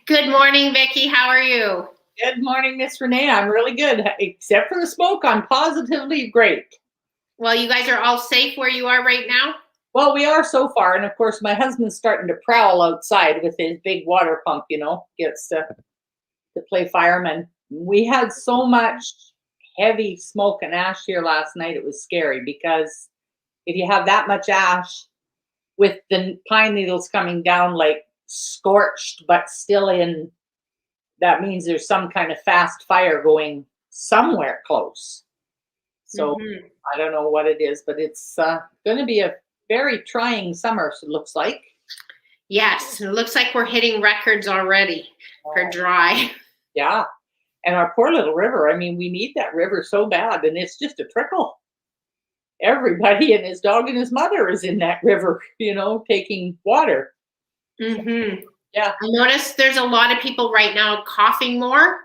Good morning, Vicki. How are you? Good morning, Miss Renee. I'm really good, except for the smoke. I'm positively great. Well, you guys are all safe where you are right now? Well, we are so far, and of course, my husband's starting to prowl outside with his big water pump. Gets to play fireman. We had so much heavy smoke and ash here last night. It was scary because if you have that much ash with the pine needles coming down like scorched, but still in, that means there's some kind of fast fire going somewhere close. So I don't know what it is, but it's going to be a very trying summer, it looks like. Yes, it looks like we're hitting records already for dry. Yeah. And our poor little river, I mean, we need that river so bad, and it's just a trickle. Everybody and his dog and his mother is in that river, taking water. Yeah. I noticed there's a lot of people right now coughing more.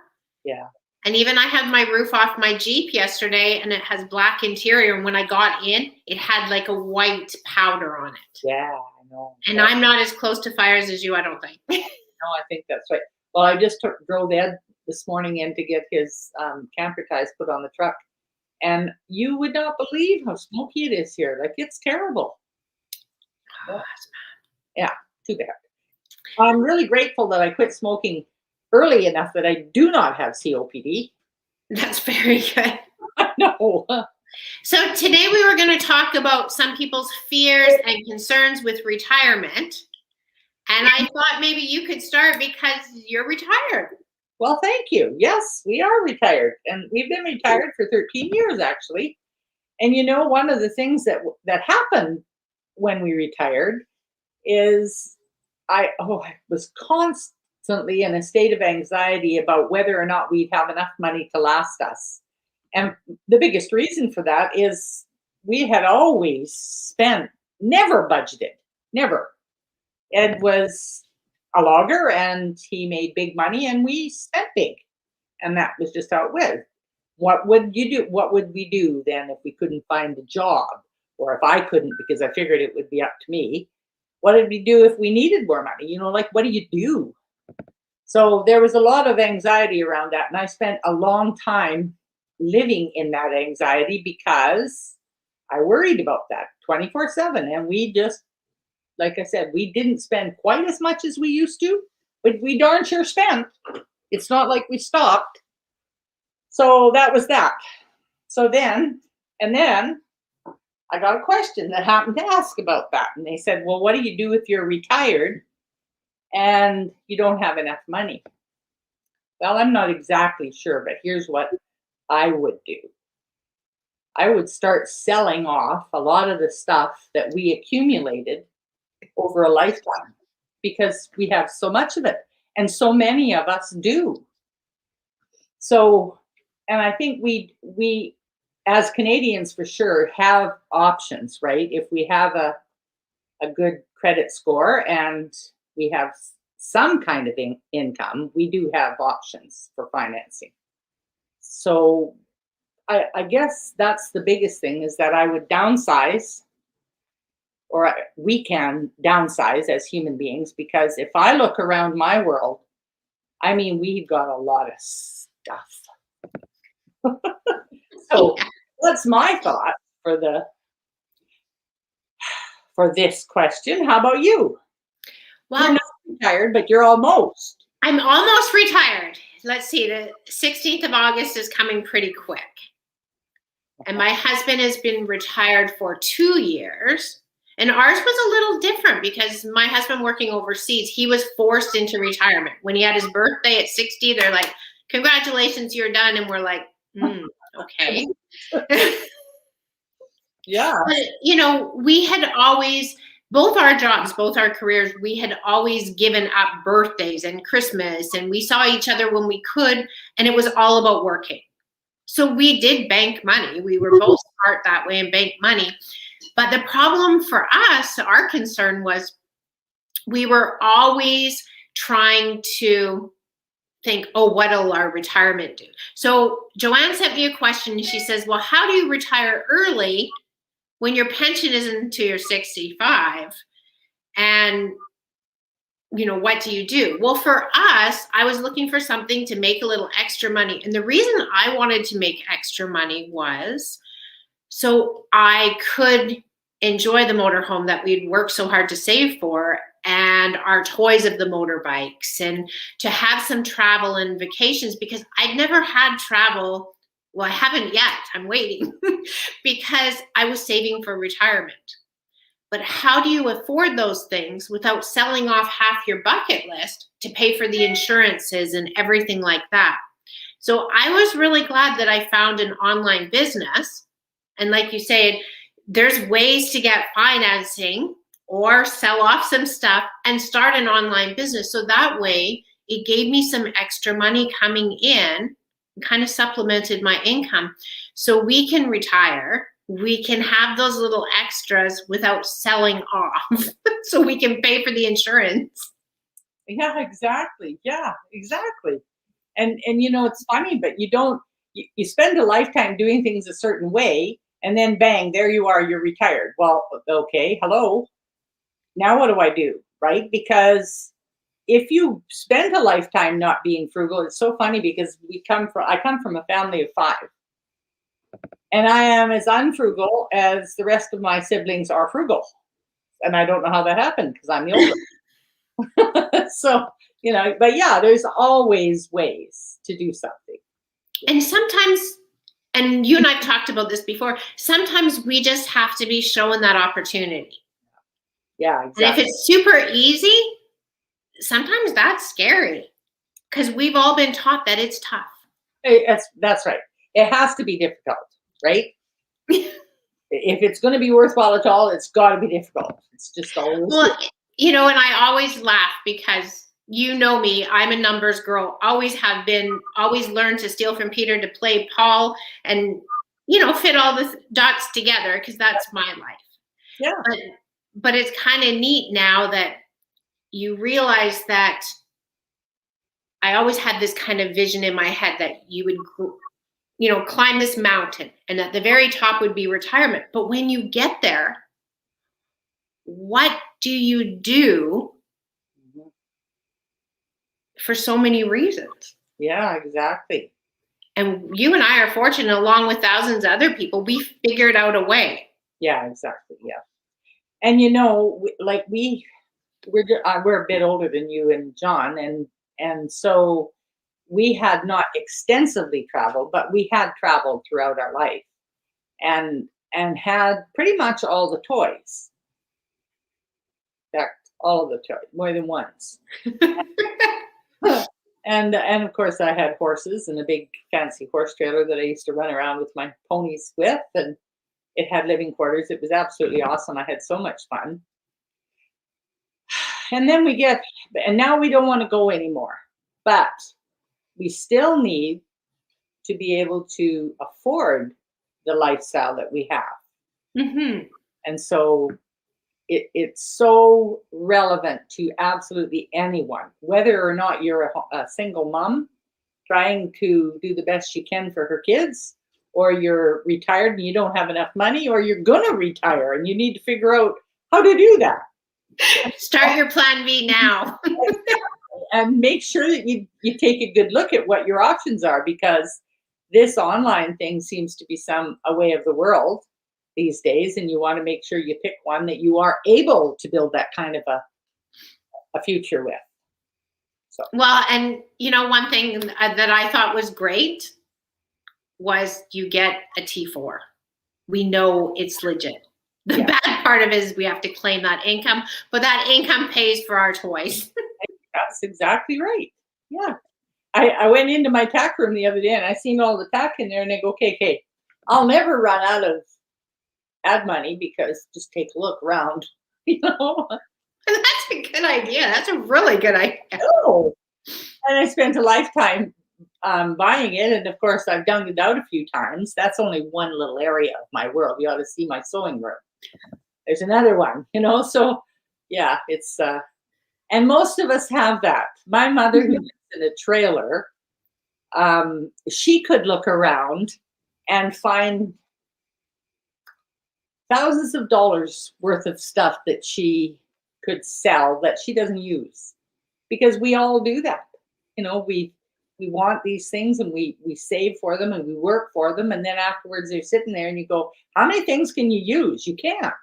Yeah. And even I had my roof off my Jeep yesterday, and it has black interior. And when I got in, it had like a white powder on it. Yeah, I know. And I'm not as close to fires as you, I don't think. No, I think that's right. Well, I just drove Ed this morning in to get his camper ties put on the truck. And you would not believe how smoky it is here. Like, it's terrible. Oh, that's bad. Yeah, too bad. I'm really grateful that I quit smoking early enough that I do not have COPD. That's very good. I know. So today we were going to talk about some people's fears and concerns with retirement. And I thought maybe you could start because you're retired. Well, thank you. Yes, we are retired. And we've been retired for 13 years, actually. And one of the things that happened when we retired is I was constantly in a state of anxiety about whether or not we'd have enough money to last us. And the biggest reason for that is we had always spent, never budgeted, never. Ed was a logger and he made big money and we spent big. And that was just how it was. What would you do? What would we do then if we couldn't find a job? Or if I couldn't, because I figured it would be up to me. What did we do if we needed more money? What do you do? So there was a lot of anxiety around that. And I spent a long time living in that anxiety because I worried about that 24/7. And we just, like I said, we didn't spend quite as much as we used to, but we darn sure spent. It's not like we stopped. So that was that. So then I got a question that happened to ask about that. And they said, well, what do you do if you're retired and you don't have enough money? Well, I'm not exactly sure, but here's what I would do. I would start selling off a lot of the stuff that we accumulated over a lifetime because we have so much of it. And so many of us do. So, and I think we as Canadians for sure have options, right? If we have a good credit score and we have some kind of income, we do have options for financing. So I guess that's the biggest thing, is that I would downsize, or we can downsize as human beings, because if I look around my world, I mean, we've got a lot of stuff. So that's my thought for this question. How about you? Well, you're not retired, but you're almost. I'm almost retired. Let's see, the 16th of August is coming pretty quick. And my husband has been retired for 2 years. And ours was a little different because my husband working overseas, he was forced into retirement. When he had his birthday at 60, they're like, congratulations, you're done. And we're like, okay. Yeah. But, we had always, both our jobs, both our careers, we had always given up birthdays and Christmas, and we saw each other when we could, and it was all about working. So we did bank money. We were both smart that way and bank money. But the problem for us, our concern was we were always trying to think, oh, what'll our retirement do? So Joanne sent me a question and she says, well, how do you retire early when your pension isn't until you're 65? And what do you do? Well, for us, I was looking for something to make a little extra money. And the reason I wanted to make extra money was so I could enjoy the motorhome that we'd worked so hard to save for, and our toys of the motorbikes, and to have some travel and vacations, because I'd never had travel. Well, I haven't yet. I'm waiting because I was saving for retirement. But how do you afford those things without selling off half your bucket list to pay for the insurances and everything like that? So I was really glad that I found an online business. And like you said, there's ways to get financing or sell off some stuff and start an online business. So that way it gave me some extra money coming in, kind of supplemented my income. So we can retire. We can have those little extras without selling off. So we can pay for the insurance. Yeah, exactly. Yeah, exactly. And it's funny, but you spend a lifetime doing things a certain way, and then bang, there you are, you're retired. Well, okay, hello. Now what do I do? Right? Because if you spend a lifetime not being frugal, it's so funny because I come from a family of 5. And I am as unfrugal as the rest of my siblings are frugal. And I don't know how that happened because I'm the older. So, but yeah, there's always ways to do something. And sometimes, and you and I've talked about this before, sometimes we just have to be shown that opportunity. Yeah, exactly. And if it's super easy, sometimes that's scary because we've all been taught that it's tough. That's right. It has to be difficult, right? If it's going to be worthwhile at all, it's got to be difficult. It's just always. Well, and I always laugh because me, I'm a numbers girl, always have been, always learned to steal from Peter to play Paul and, fit all the dots together because that's my life. Yeah. But it's kind of neat now that you realize that I always had this kind of vision in my head that you would, climb this mountain and at the very top would be retirement. But when you get there, what do you do for so many reasons? Yeah, exactly. And you and I are fortunate, along with thousands of other people, we figured out a way. Yeah, exactly. Yeah. And we're a bit older than you and John, and so we had not extensively traveled, but we had traveled throughout our life, and had pretty much all the toys. In fact, all of the toys, more than once. And of course, I had horses and a big fancy horse trailer that I used to run around with my ponies with, and it had living quarters. It was absolutely awesome. I had so much fun. And then and now we don't want to go anymore, but we still need to be able to afford the lifestyle that we have. Mm-hmm. And so it's so relevant to absolutely anyone, whether or not you're a single mom trying to do the best she can for her kids, or you're retired and you don't have enough money, or you're going to retire and you need to figure out how to do that. Start your plan B now. And make sure that you take a good look at what your options are, because this online thing seems to be a way of the world these days, and you want to make sure you pick one that you are able to build that kind of a future with. So. Well, and one thing that I thought was great was you get a T4. We know it's legit. The bad part of it is we have to claim that income, but that income pays for our toys. That's exactly right. Yeah. I went into my tack room the other day and I seen all the tack in there, and I go, okay, I'll never run out of ad money because just take a look around, That's a good idea. That's a really good idea. Oh. And I spent a lifetime buying it, and of course I've done it out a few times. That's only one little area of my world. You ought to see my sewing room. There's another one, so yeah, it's and most of us have that. My mother, who lives in a trailer, she could look around and find thousands of dollars worth of stuff that she could sell that she doesn't use. because we all do that. You know, we want these things and we save for them and we work for them, and then afterwards they're sitting there and you go, how many things can you use? You can't.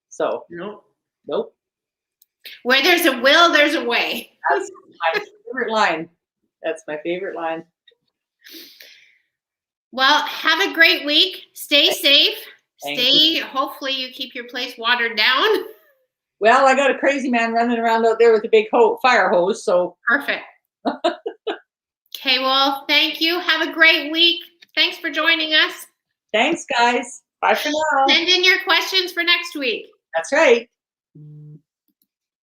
So Nope. nope. Where there's a will, there's a way. That's my favorite line. That's my favorite line. Well, have a great week. Stay safe. Thank Hopefully you keep your place watered down. Well, I got a crazy man running around out there with a big fire hose, so. Perfect. Okay, well, thank you. Have a great week. Thanks for joining us. Thanks, guys. Bye for now. Send in your questions for next week. That's right.